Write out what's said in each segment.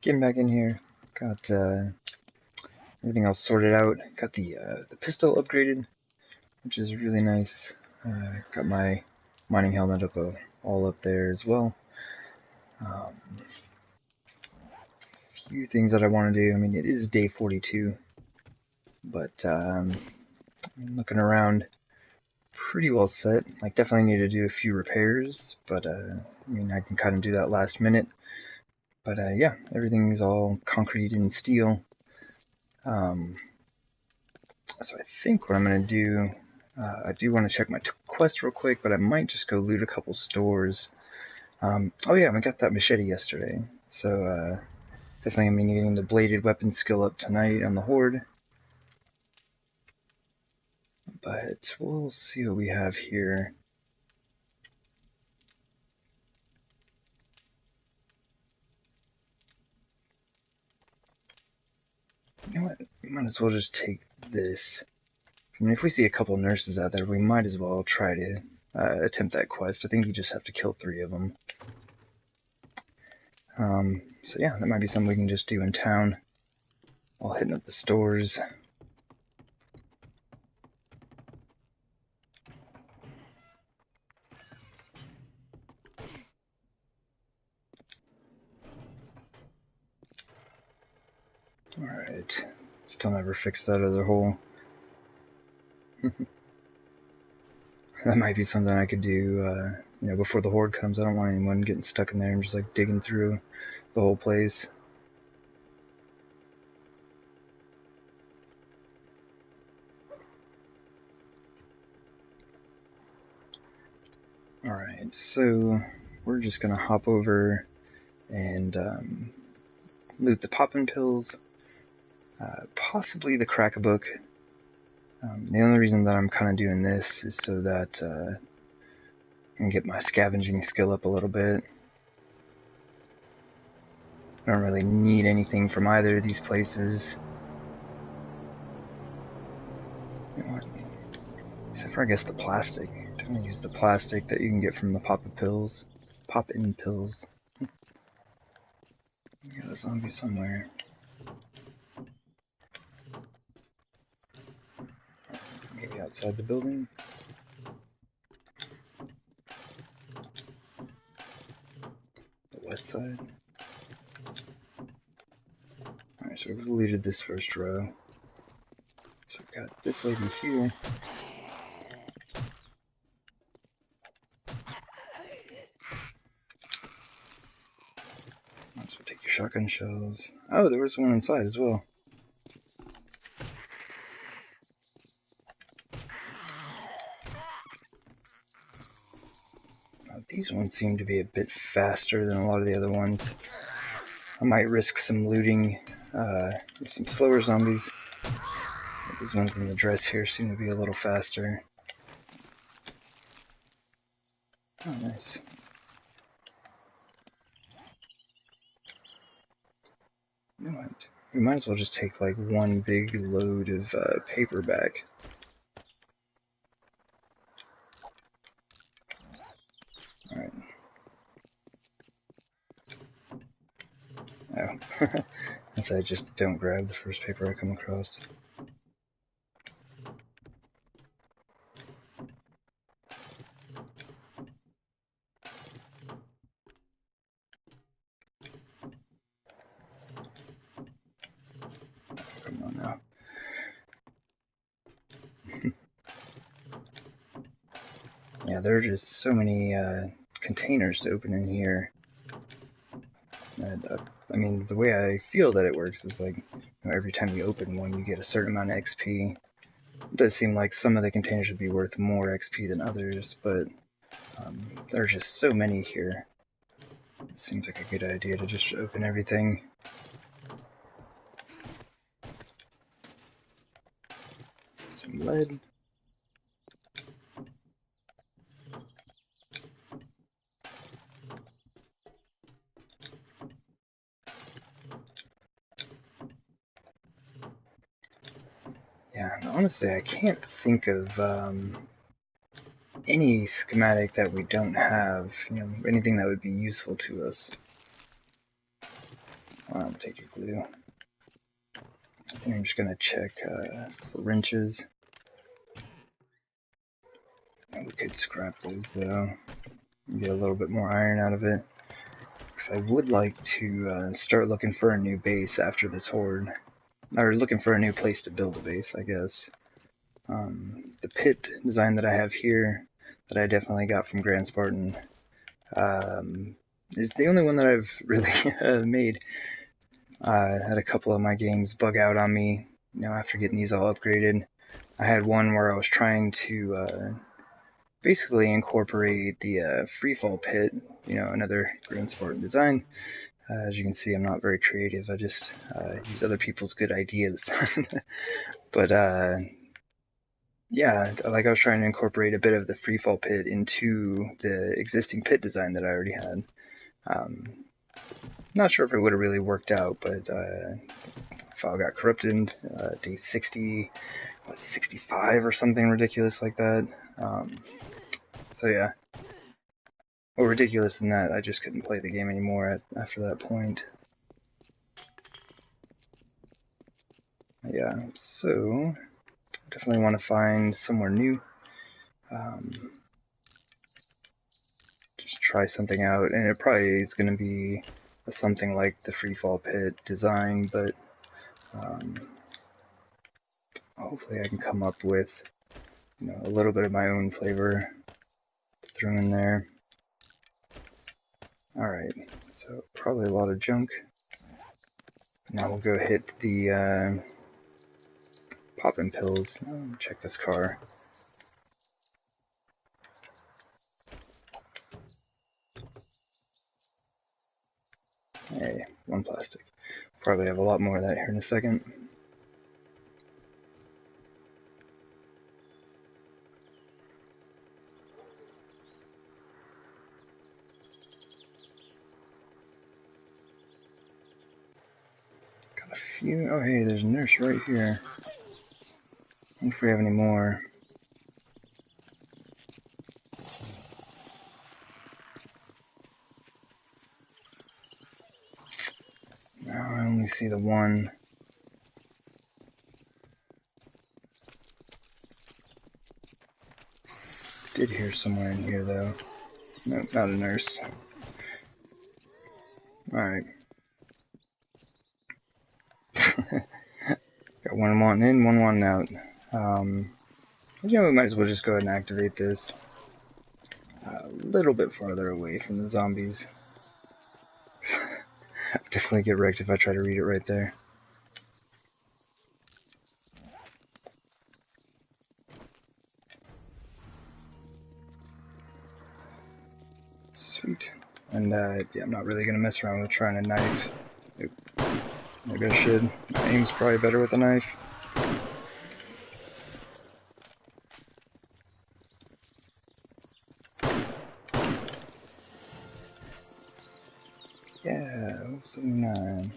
Getting back in here, got everything else sorted out. Got the pistol upgraded, which is really nice. Got my mining helmet all up there as well. Few things that I want to do. I mean, it is day 42, but I'm looking around, pretty well set. Like, definitely need to do a few repairs, but I mean, I can kind of do that last minute. But yeah, everything is all concrete and steel. So I think what I'm going to do, I do want to check my quest real quick, but I might just go loot a couple stores. Oh yeah, I got that machete yesterday, so definitely going to be needing the bladed weapon skill up tonight on the Horde. But we'll see what we have here. You know what, we might as well just take this. I mean, if we see a couple nurses out there, we might as well try to attempt that quest. I think you just have to kill 3 of them. So yeah, that might be something we can just do in town while hitting up the stores. Alright, still never fixed that other hole. That might be something I could do, before the Horde comes. I don't want anyone getting stuck in there and just like digging through the whole place. Alright, so we're just gonna hop over and loot the poppin' pills, possibly the crack-a-book. The only reason that I'm kind of doing this is so that I can get my scavenging skill up a little bit. I don't really need anything from either of these places. You know what? Except for, I guess, the plastic. I'm gonna use the plastic that you can get from the pop-in pills. Pop-in pills. We got a zombie somewhere. Maybe outside the building. The west side. Alright, so we've looted this first row. So we've got this lady here. So take your shotgun shells. Oh, there was one inside as well. These ones seem to be a bit faster than a lot of the other ones. I might risk some looting with some slower zombies. But these ones in the dress here seem to be a little faster. Oh, nice. You know what? We might as well just take like one big load of paper back. Alright. Oh. That's I just don't grab the first paper I come across. Come on now. Yeah, there are just so many containers to open in here. And, I mean, the way I feel that it works is like, every time you open one, you get a certain amount of XP. It does seem like some of the containers would be worth more XP than others, but there are just so many here. It seems like a good idea to just open everything. Some lead. Yeah, and honestly, I can't think of any schematic that we don't have, anything that would be useful to us. I'll take your glue. I think I'm just gonna check for wrenches. And we could scrap those though, and get a little bit more iron out of it. Because I would like to start looking for a new base after this horde. Or looking for a new place to build a base, I guess. The pit design that I have here, that I definitely got from Grand Spartan, is the only one that I've really made. I had a couple of my games bug out on me, after getting these all upgraded. I had one where I was trying to basically incorporate the freefall pit, another Grand Spartan design. As you can see, I'm not very creative. I just use other people's good ideas. But yeah, like I was trying to incorporate a bit of the freefall pit into the existing pit design that I already had. Not sure if it would have really worked out, but file got corrupted day 60, 65 or something ridiculous like that. So yeah. Well, ridiculous in that I just couldn't play the game anymore after that point. Yeah, so definitely want to find somewhere new. Just try something out, and it probably is going to be something like the freefall pit design, but hopefully I can come up with a little bit of my own flavor to throw in there. Alright, so probably a lot of junk. Now we'll go hit the poppin' pills. Check this car. Hey, one plastic. Probably have a lot more of that here in a second. Got a few. Oh, hey, there's a nurse right here. I wonder if we have any more. No, I only see the one. Did hear somewhere in here though. No, not a nurse. Alright. Got one wanting in, one wanting out. We might as well just go ahead and activate this. A little bit farther away from the zombies. Definitely get wrecked if I try to read it right there. Sweet. And yeah, I'm not really gonna mess around with trying a knife. Maybe I should. My aim's probably better with a knife. Yeah, 79.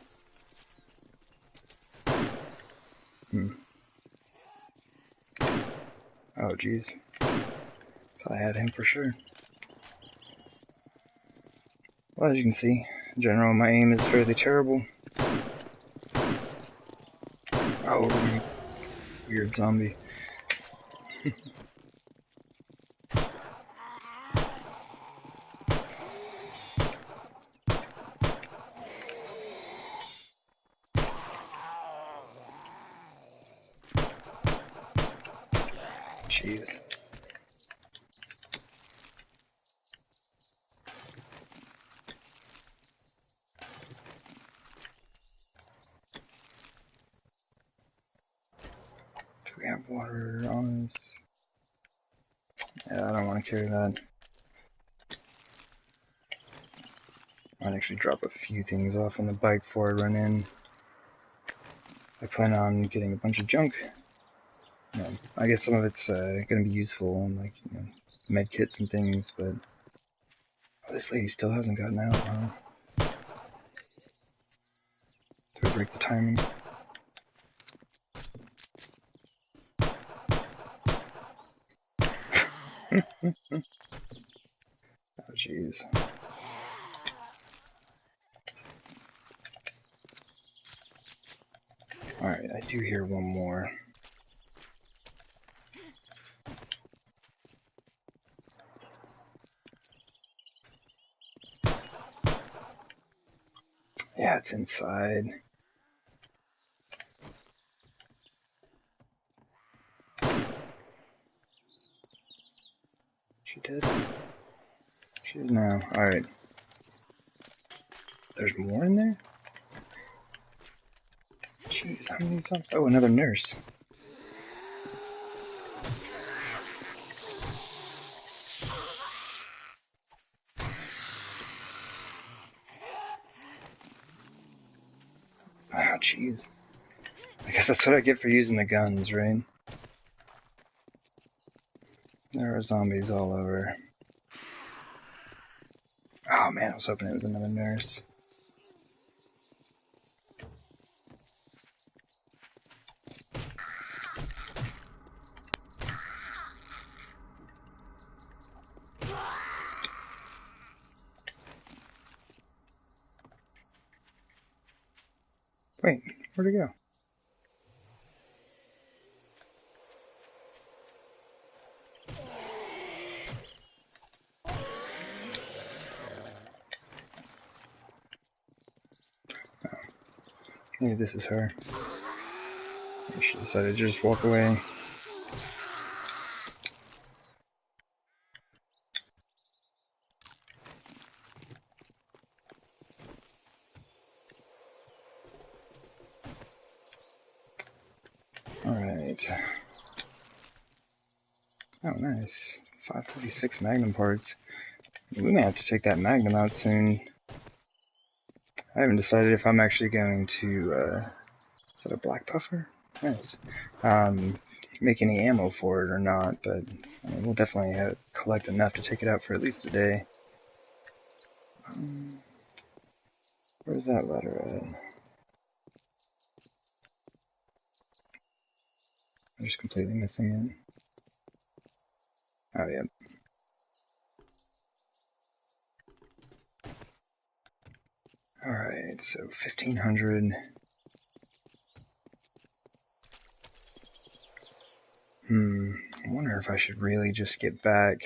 Oh, jeez. Thought I had him for sure. Well, as you can see, in general, my aim is fairly terrible. Oh, weird zombie. Jeez. Do we have water on us? Yeah, I don't want to carry that. I'd actually drop a few things off on the bike before I run in. I plan on getting a bunch of junk. I guess some of it's going to be useful, like med kits and things. But this lady still hasn't gotten out. Huh? Do I break the timing? Oh jeez. Alright, I do hear one more. Yeah, it's inside. She dead? She is now. Alright. There's more in there? Jeez, how many zombies? Oh, another nurse. Oh, jeez. I guess that's what I get for using the guns, right? There are zombies all over. Oh man, I was hoping it was another nurse. Wait, where'd it go? Maybe this is her. She decided to just walk away. Alright. Oh, nice. 546 Magnum parts. We may have to take that Magnum out soon. I haven't decided if I'm actually going to, is that a black puffer? Nice. Make any ammo for it or not, but I mean, we'll definitely collect enough to take it out for at least a day. Where's that letter at? I'm just completely missing it. Oh, yep. Alright, so 1500. I wonder if I should really just get back.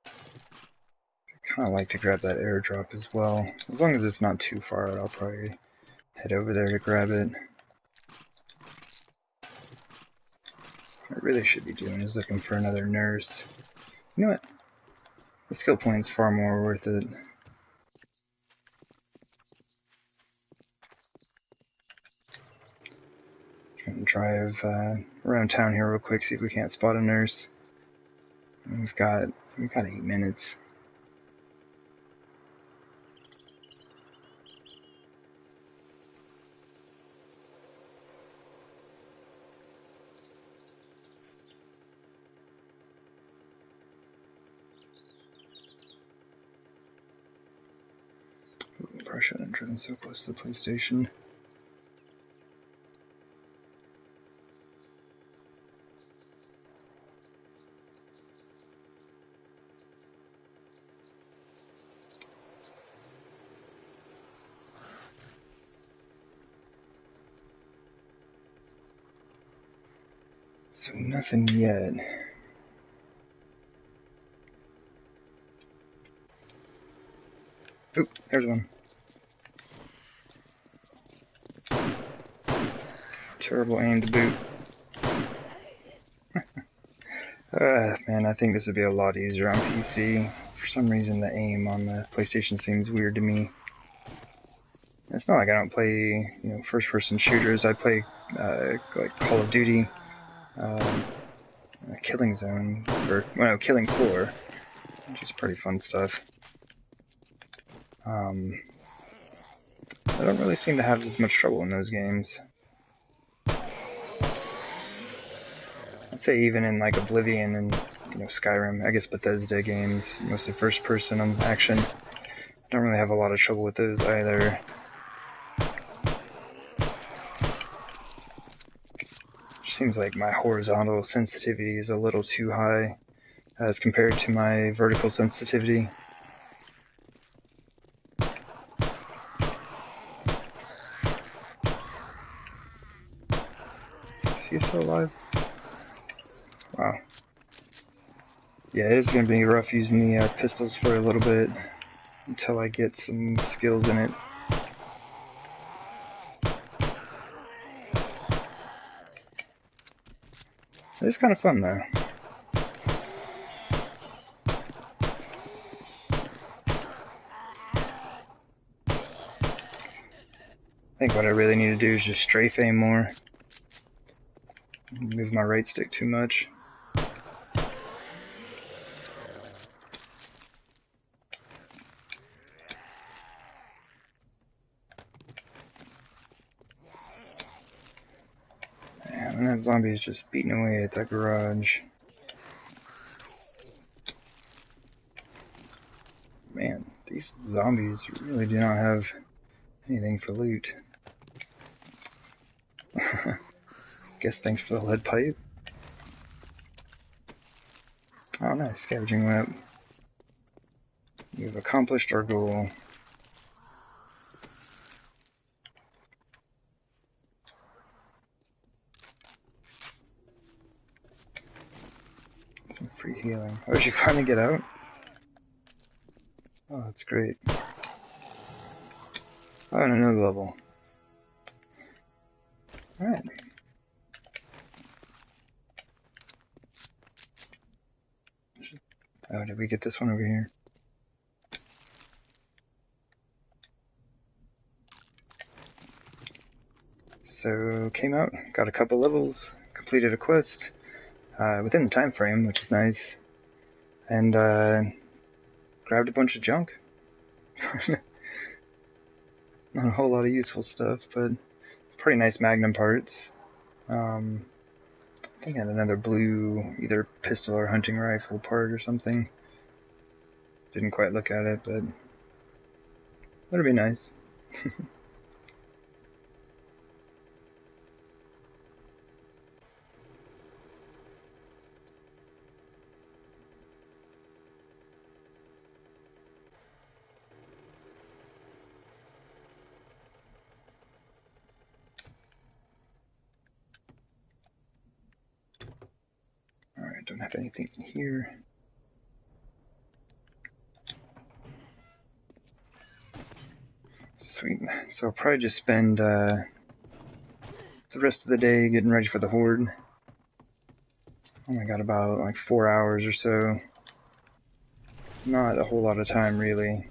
I kind of like to grab that airdrop as well. As long as it's not too far out, I'll probably head over there to grab it. What I really should be doing is looking for another nurse. You know what? The skill point's far more worth it. Trying to drive around town here real quick, see if we can't spot a nurse. And we've got 8 minutes. Probably shouldn't have driven so close to the police station. So nothing yet. Oop, there's one. Terrible aim to boot. Man, I think this would be a lot easier on PC. For some reason, the aim on the PlayStation seems weird to me. It's not like I don't play, first-person shooters. I play like Call of Duty, Killing Zone, Killing Floor, which is pretty fun stuff. I don't really seem to have as much trouble in those games. I'd say even in like Oblivion and Skyrim, I guess Bethesda games, mostly first-person action. I don't really have a lot of trouble with those either. Seems like my horizontal sensitivity is a little too high as compared to my vertical sensitivity. still alive? Wow. Yeah, it is going to be rough using the pistols for a little bit until I get some skills in it. It's kind of fun though. I think what I really need to do is just strafe aim more. Move my right stick too much. And that zombie is just beating away at that garage. Man, these zombies really do not have anything for loot. Guess thanks for the lead pipe. Oh nice, scavenging whip. We've accomplished our goal. Some free healing. Oh, did you finally get out? Oh, that's great. Oh, and another level. Alright. Oh, did we get this one over here? So, came out, got a couple levels, completed a quest within the time frame, which is nice, and grabbed a bunch of junk. Not a whole lot of useful stuff, but pretty nice magnum parts. I think I had another blue, either pistol or hunting rifle part or something. Didn't quite look at it, but that'd be nice. Alright, don't have anything in here. Sweet. So I'll probably just spend the rest of the day getting ready for the horde. Only got about like 4 hours or so. Not a whole lot of time really.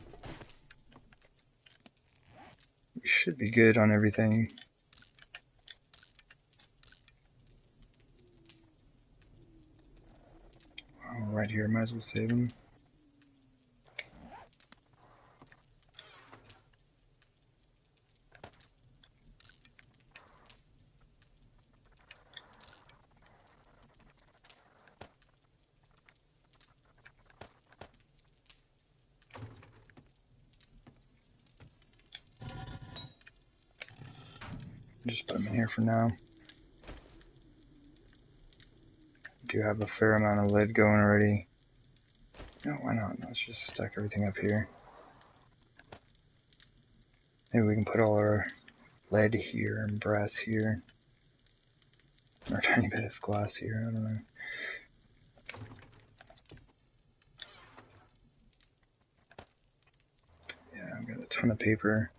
We should be good on everything. Oh, right here, might as well save him. Just put them in here for now. Do have a fair amount of lead going already. No, why not? Let's just stack everything up here. Maybe we can put all our lead here and brass here. Or a tiny bit of glass here, I don't know. Yeah, I've got a ton of paper.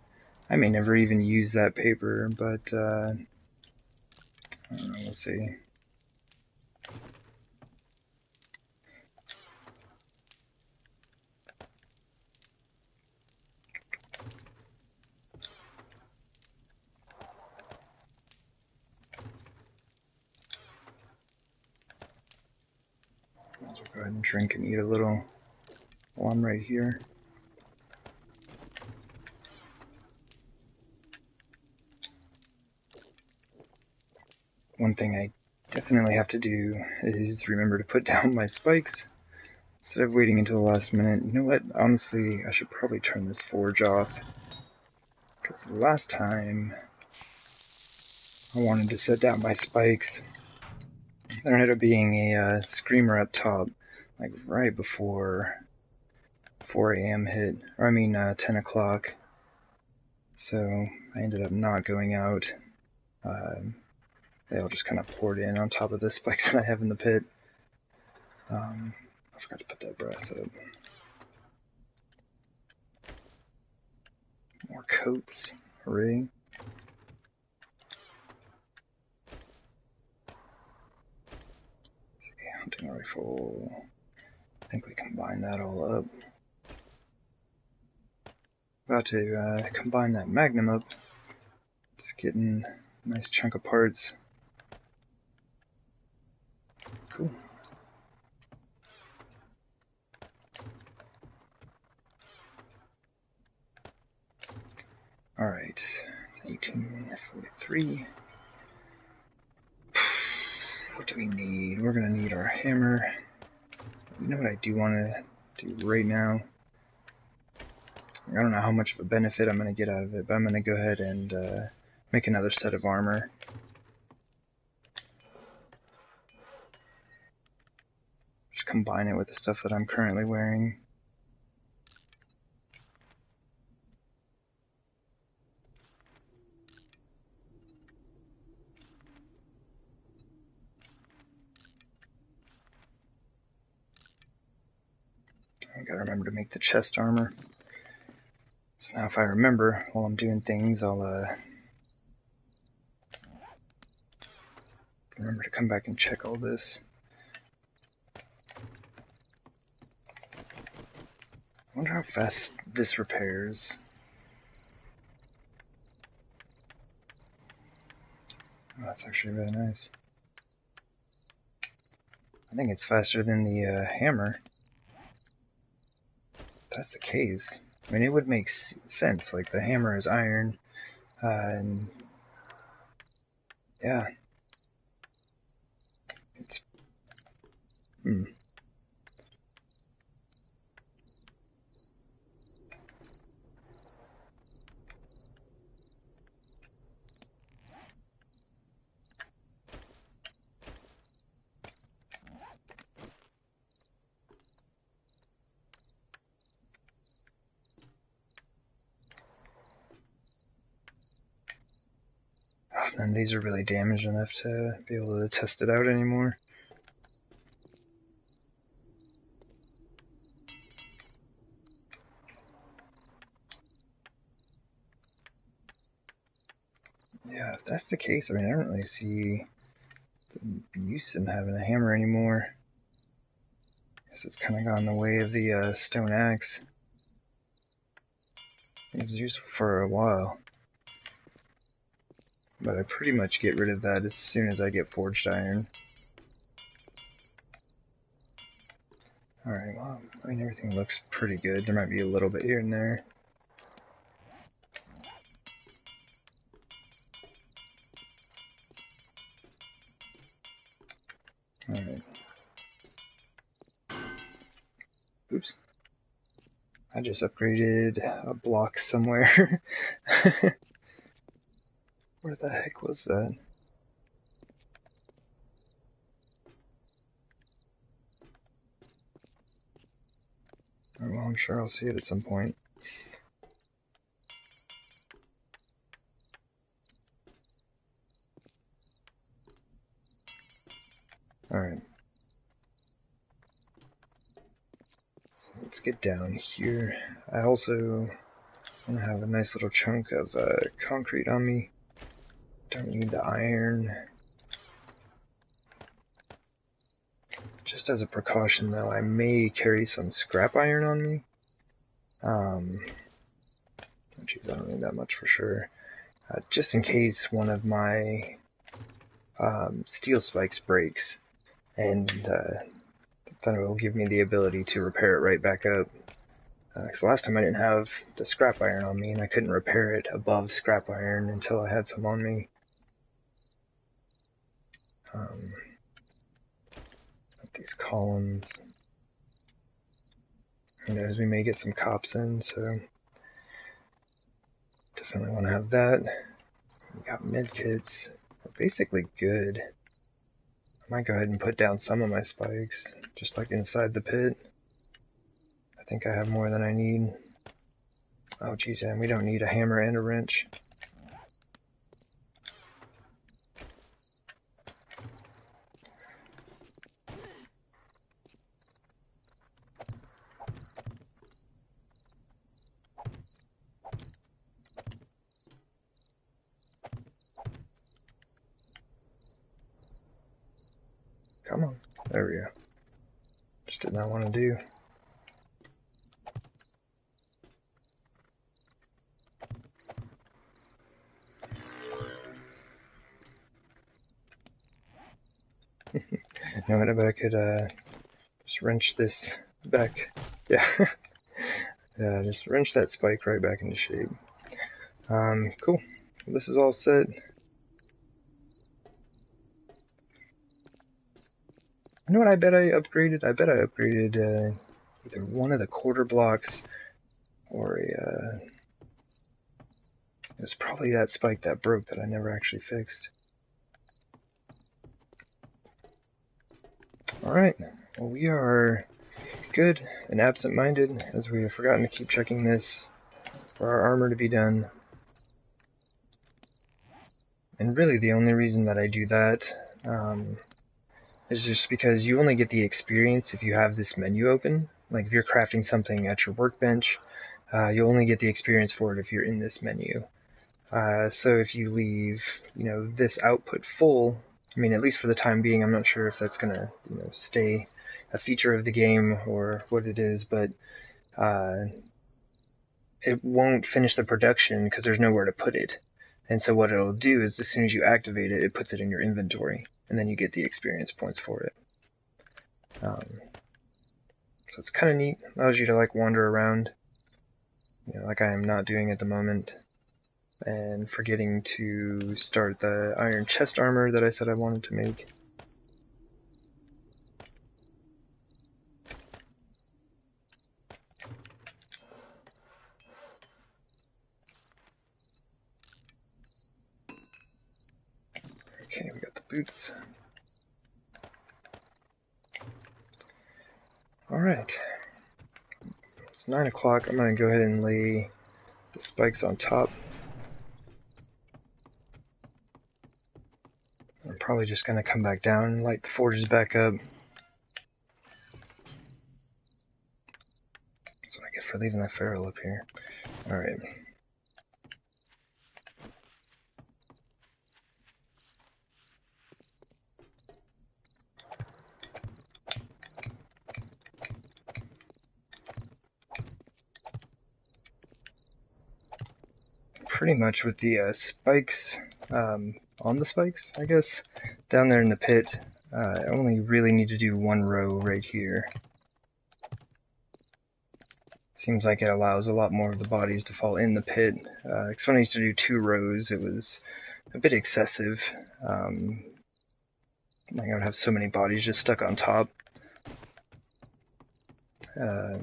I may never even use that paper, but I don't know, we'll see. Might as well go ahead and drink and eat a little while I'm right here. One thing I definitely have to do is remember to put down my spikes instead of waiting until the last minute. You know what? Honestly, I should probably turn this forge off. Because the last time I wanted to set down my spikes, there ended up being a screamer up top, like right before 4 a.m. hit, or I mean 10 o'clock. So I ended up not going out they all just kind of poured in on top of the spikes that I have in the pit. I forgot to put that brass up. More coats. Hooray. Hunting rifle. I think we combine that all up. About to combine that Magnum up. It's getting a nice chunk of parts. Cool. Alright, 1843. What do we need? We're gonna need our hammer. You know what I do want to do right now? I don't know how much of a benefit I'm going to get out of it, but I'm going to go ahead and make another set of armor. Just combine it with the stuff that I'm currently wearing. I gotta remember to make the chest armor. So now if I remember while I'm doing things, I'll remember to come back and check all this. I wonder how fast this repairs. Oh, that's actually really nice. I think it's faster than the hammer. If that's the case. I mean, it would make sense. Like, the hammer is iron, and yeah. It's... And these are really damaged enough to be able to test it out anymore. Yeah, if that's the case, I mean, I don't really see the use in having a hammer anymore. I guess it's kind of gone the way of the stone axe. It was useful for a while. But I pretty much get rid of that as soon as I get forged iron. Alright, well, I mean, everything looks pretty good. There might be a little bit here and there. Alright. Oops. I just upgraded a block somewhere. Where the heck was that? Oh, well, I'm sure I'll see it at some point. Alright. So let's get down here. I also want to have a nice little chunk of concrete on me. Don't need the iron. Just as a precaution, though, I may carry some scrap iron on me. Geez, I don't need that much for sure. Just in case one of my steel spikes breaks, and then it will give me the ability to repair it right back up. Because last time I didn't have the scrap iron on me, and I couldn't repair it above scrap iron until I had some on me. These columns. Who knows, we may get some cops in, so definitely want to have that. We got medkits. We're basically good. I might go ahead and put down some of my spikes, just like inside the pit. I think I have more than I need. Oh geez, and we don't need a hammer and a wrench. There we go. Just did not want to do. No, I bet I could just wrench this back. Yeah. Yeah, just wrench that spike right back into shape. Cool. This is all set. You know what I bet I upgraded? I bet I upgraded either one of the quarter blocks or it was probably that spike that broke that I never actually fixed. Alright, well, we are good and absent-minded, as we have forgotten to keep checking this for our armor to be done. And really the only reason that I do that is just because you only get the experience if you have this menu open. Like if you're crafting something at your workbench, you'll only get the experience for it if you're in this menu. So if you leave, this output full, I mean, at least for the time being, I'm not sure if that's gonna, stay a feature of the game or what it is, but it won't finish the production because there's nowhere to put it. And so what it'll do is as soon as you activate it, it puts it in your inventory, and then you get the experience points for it. So it's kind of neat. Allows you to like wander around, like I am not doing at the moment, and forgetting to start the iron chest armor that I said I wanted to make. Okay, we got the boots. Alright. It's 9 o'clock. I'm going to go ahead and lay the spikes on top. I'm probably just going to come back down and light the forges back up. That's what I get for leaving that ferrule up here. Alright. Pretty much with the spikes on the spikes, I guess, down there in the pit, I only really need to do one row right here. Seems like it allows a lot more of the bodies to fall in the pit. Because when I used to do 2 rows, it was a bit excessive. Like I would have so many bodies just stuck on top. Yeah,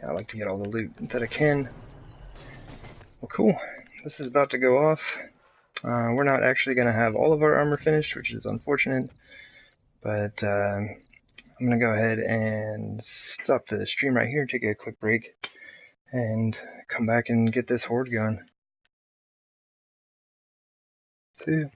I like to get all the loot that I can. Well, cool. This is about to go off. We're not actually going to have all of our armor finished, which is unfortunate. But I'm going to go ahead and stop the stream right here, take a quick break, and come back and get this horde going. See you.